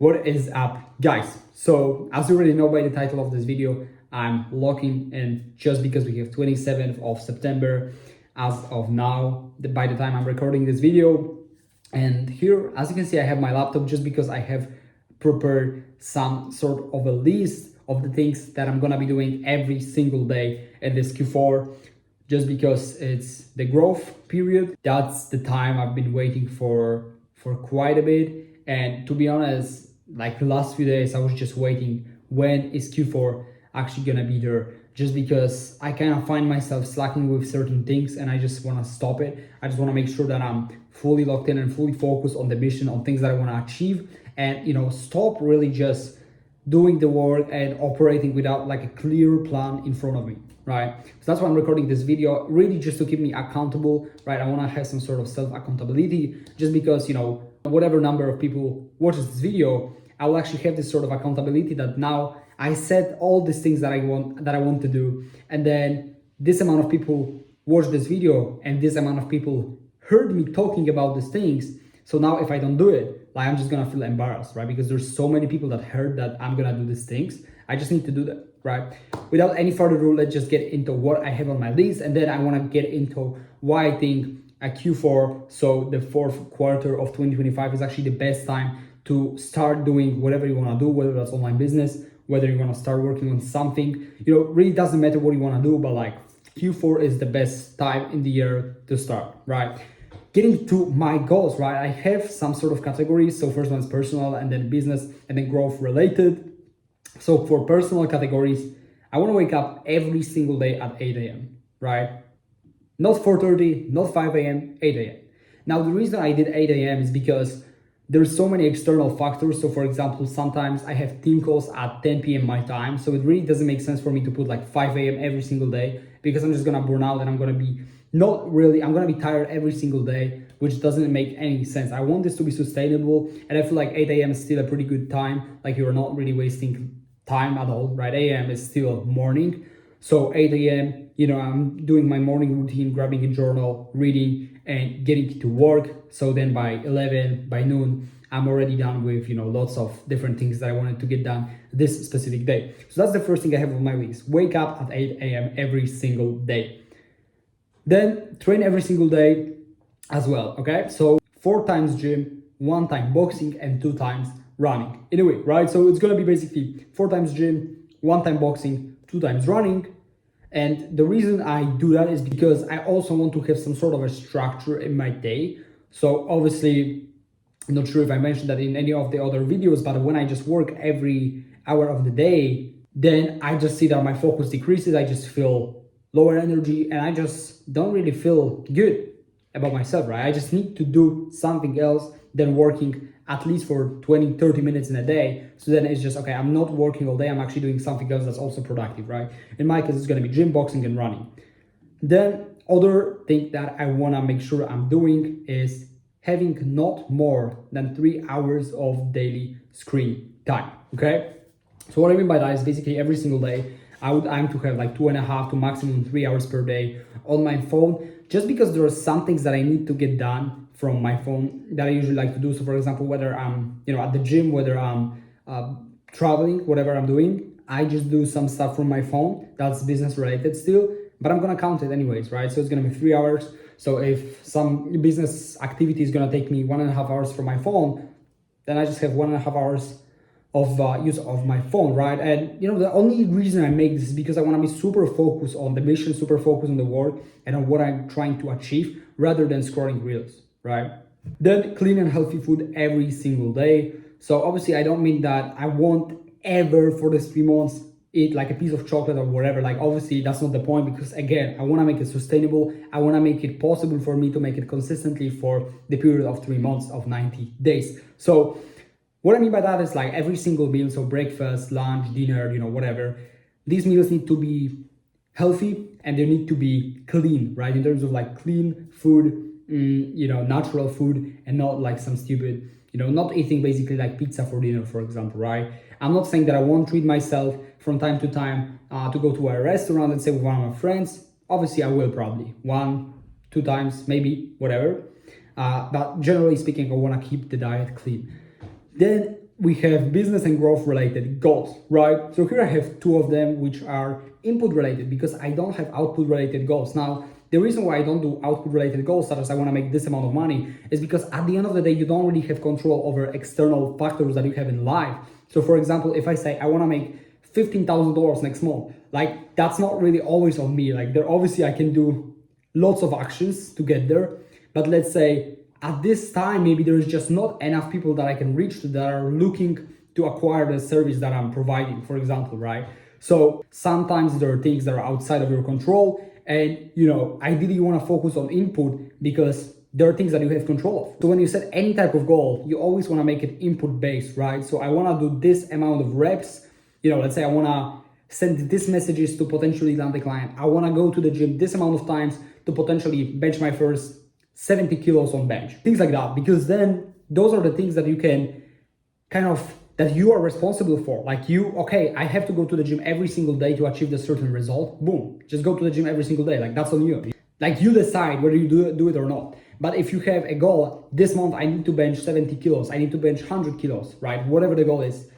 What is up, guys? So as you already know by the title of this video, I'm locking in just because we have 27th of September as of now, by the time I'm recording this video. And here, as you can see, I have my laptop just because I have prepared some sort of a list of the things that I'm gonna be doing every single day in this Q4, just because it's the growth period. That's the time I've been waiting for quite a bit. And to be honest, like the last few days, I was just waiting when is Q4 actually gonna be there, just because I kind of find myself slacking with certain things and I just want to stop it. I just want to make sure that I'm fully locked in and fully focused on the mission, on things that I want to achieve, and stop really just doing the work and operating without like a clear plan in front of me, right? So that's why I'm recording this video, really just to keep me accountable, right? I want to have some sort of self accountability, just because whatever number of people watches this video, I will actually have this sort of accountability that now I said all these things that I want to do, and then this amount of people watched this video and this amount of people heard me talking about these things. So now if I don't do it, like, I'm just gonna feel embarrassed, right? Because there's so many people that heard that I'm gonna do these things. I just need to do that, right? Without any further ado, let's just get into what I have on my list, and then I want to get into why I think a Q4, so the fourth quarter of 2025, is actually the best time to start doing whatever you want to do, whether that's online business, whether you want to start working on something. Really doesn't matter what you want to do, but like Q4 is the best time in the year to start, right? Getting to my goals, right? I have some sort of categories. So first one is personal, and then business, and then growth related. So for personal categories, I want to wake up every single day at 8 a.m., right? Not 4:30, not 5 a.m., 8 a.m. Now, the reason I did 8 a.m. is because there's so many external factors. So for example, sometimes I have team calls at 10 p.m. my time. So it really doesn't make sense for me to put like 5 a.m. every single day, because I'm just gonna burn out and I'm gonna be tired every single day, which doesn't make any sense. I want this to be sustainable, and I feel like 8 a.m. is still a pretty good time. Like, you're not really wasting time at all, right? 8 a.m. is still morning. So 8 a.m., I'm doing my morning routine, grabbing a journal, reading, and getting to work. So then by 11, by noon, I'm already done with, lots of different things that I wanted to get done this specific day. So that's the first thing I have on my list. Wake up at 8 a.m. every single day. Then train every single day as well, okay? So 4 times gym, 1 time boxing, and 2 times running in a week, right? So it's gonna be basically 4 times gym, 1 time boxing, 2 times running. And the reason I do that is because I also want to have some sort of a structure in my day. So obviously, I'm not sure if I mentioned that in any of the other videos, but when I just work every hour of the day, then I just see that my focus decreases. I just feel lower energy, and I just don't really feel good about myself, right? I just need to do something else than working at least for 20-30 minutes in a day. So then it's just, okay, I'm not working all day, I'm actually doing something else that's also productive, right? In my case, it's going to be gym, boxing, and running. Then other thing that I want to make sure I'm doing is having not more than 3 hours of daily screen time, okay? So what I mean by that is basically every single day I would aim to have like 2.5 to maximum 3 hours per day on my phone, just because there are some things that I need to get done from my phone that I usually like to do. So for example, whether I'm at the gym, whether I'm traveling, whatever I'm doing, I just do some stuff from my phone that's business related still, but I'm gonna count it anyways, right? So it's gonna be 3 hours. So if some business activity is gonna take me 1.5 hours from my phone, then I just have 1.5 hours of use of my phone, right? And the only reason I make this is because I want to be super focused on the mission, super focused on the work, and on what I'm trying to achieve, rather than scrolling reels, right? Then clean and healthy food every single day. So obviously I don't mean that I won't ever for these 3 months eat like a piece of chocolate or whatever. Like, obviously that's not the point, because again, I want to make it sustainable. I want to make it possible for me to make it consistently for the period of 3 months, of 90 days. So what I mean by that is like every single meal, so breakfast, lunch, dinner, whatever, these meals need to be healthy and they need to be clean, right? In terms of like clean food, natural food, and not like some stupid, not eating basically like pizza for dinner, for example, right? I'm not saying that I won't treat myself from time to time to go to a restaurant, let's say with one of my friends. Obviously, I will probably 1-2 times, maybe, whatever. But generally speaking, I want to keep the diet clean. Then we have business and growth related goals, right? So here I have two of them, which are input related, because I don't have output related goals. Now, the reason why I don't do output related goals, such as I want to make this amount of money, is because at the end of the day, you don't really have control over external factors that you have in life. So for example, if I say I want to make $15,000 next month, like that's not really always on me. Like there, obviously I can do lots of actions to get there, but let's say at this time, maybe there is just not enough people that I can reach to that are looking to acquire the service that I'm providing, for example, right? So sometimes there are things that are outside of your control, and ideally you want to focus on input because there are things that you have control of. So when you set any type of goal, you always want to make it input based, right? So I want to do this amount of reps. Let's say I want to send these messages to potentially land a client. I want to go to the gym this amount of times to potentially bench my first 70 kilos on bench, things like that, because then those are the things that you can that you are responsible for. Like okay, I have to go to the gym every single day to achieve the certain result. Boom, just go to the gym every single day. Like that's on you. Like you decide whether you do it or not. But if you have a goal, this month I need to bench 70 kilos, I need to bench 100 kilos, right? Whatever the goal is,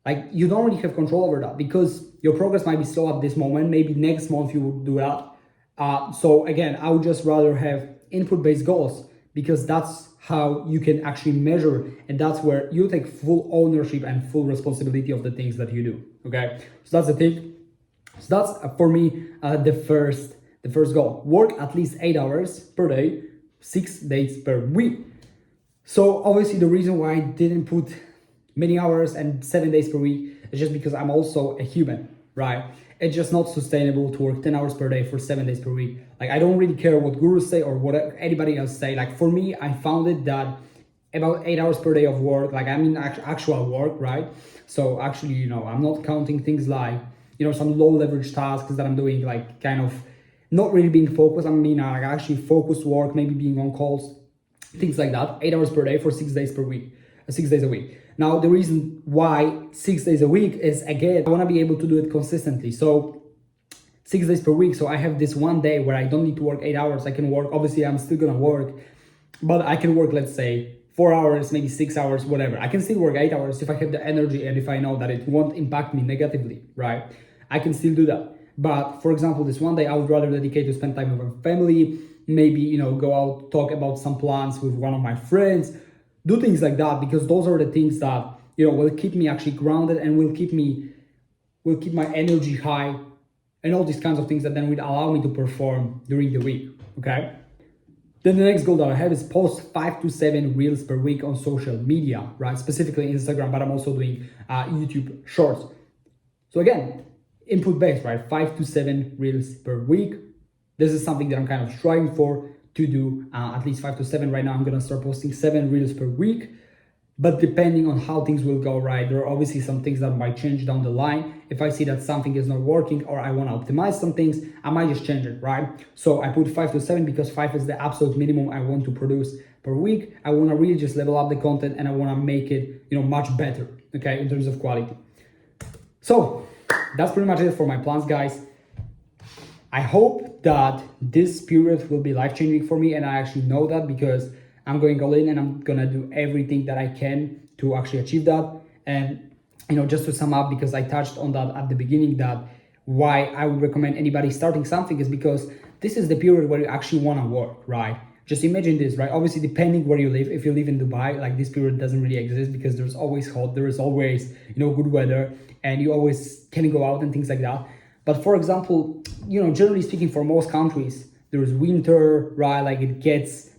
like you don't really have control over that because your progress might be slow at this moment. Maybe next month you would do that. So again, I would just rather have input-based goals because that's how you can actually measure, and that's where you take full ownership and full responsibility of the things that you do. Okay, so that's the thing. So that's for me the first goal. Work at least 8 hours per day, 6 days per week. So obviously the reason why I didn't put many hours and 7 days per week is just because I'm also a human, right? It's just not sustainable to work 10 hours per day for 7 days per week. Like I don't really care what gurus say or what anybody else say. Like for me, I found it that about 8 hours per day of work, like I mean actual work, right? So actually, I'm not counting things like, some low leverage tasks that I'm doing, like kind of not really being focused. I mean, like actually focused work, maybe being on calls, things like that. 8 hours per day for 6 days per week, 6 days a week. Now, the reason why 6 days a week is, again, I want to be able to do it consistently. So 6 days per week. So I have this one day where I don't need to work 8 hours. I can work, obviously I'm still going to work, but I can work, let's say 4 hours, maybe 6 hours, whatever. I can still work 8 hours if I have the energy and if I know that it won't impact me negatively, right? I can still do that. But for example, this one day I would rather dedicate to spend time with my family, maybe, go out, talk about some plans with one of my friends, do things like that, because those are the things that, will keep me actually grounded and will keep my energy high and all these kinds of things that then will allow me to perform during the week, okay? Then the next goal that I have is post 5 to 7 reels per week on social media, right? Specifically Instagram, but I'm also doing YouTube shorts. So again, input based, right? 5 to 7 reels per week. This is something that I'm kind of striving for to do at least 5 to 7. Right now, I'm gonna start posting 7 reels per week. But depending on how things will go, right, there are obviously some things that might change down the line. If I see that something is not working or I want to optimize some things, I might just change it, right? So I put 5 to 7 because 5 is the absolute minimum I want to produce per week. I want to really just level up the content and I want to make it, much better, okay, in terms of quality. So that's pretty much it for my plans, guys. I hope that this period will be life-changing for me, and I actually know that because I'm going all in and I'm gonna do everything that I can to actually achieve that. And just to sum up, because I touched on that at the beginning, that why I would recommend anybody starting something is because this is the period where you actually want to work, right? Just imagine this, right? Obviously, depending where you live, if you live in Dubai, like this period doesn't really exist because there's always hot, there is always, good weather, and you always can go out and things like that. But for example, generally speaking, for most countries, there's winter, right? Like it gets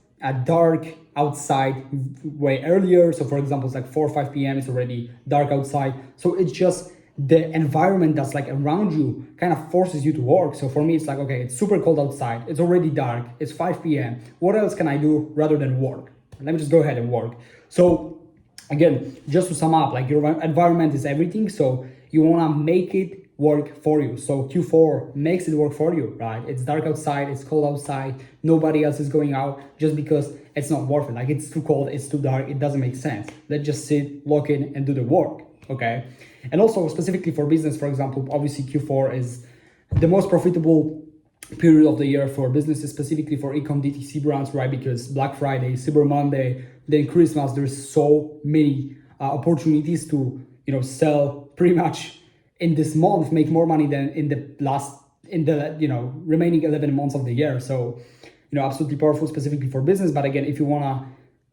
dark outside way earlier. So for example, it's like 4 or 5 p.m. It's already dark outside. So it's just the environment that's like around you kind of forces you to work. So for me, it's like, okay, it's super cold outside. It's already dark. It's 5 p.m. What else can I do rather than work? Let me just go ahead and work. So again, just to sum up, like your environment is everything. So you want to make it work for you. So Q4 makes it work for you, right? It's dark outside, it's cold outside, nobody else is going out just because it's not worth it. Like it's too cold, it's too dark, it doesn't make sense. Let's just sit, lock in and do the work, okay? And also specifically for business, for example, obviously Q4 is the most profitable period of the year for businesses, specifically for e-com DTC brands, right? Because Black Friday, Cyber Monday, then Christmas, there's so many opportunities to, sell pretty much in this month, make more money than in the remaining 11 months of the year. So, absolutely powerful, specifically for business. But again, if you want to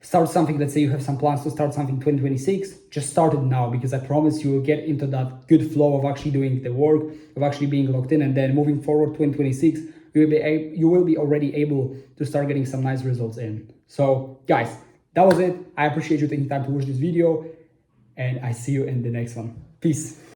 start something, let's say you have some plans to start something 2026, just start it now, because I promise you will get into that good flow of actually doing the work, of actually being locked in, and then moving forward 2026, you will be already able to start getting some nice results in. So guys, that was it. I appreciate you taking time to watch this video, and I see you in the next one. Peace.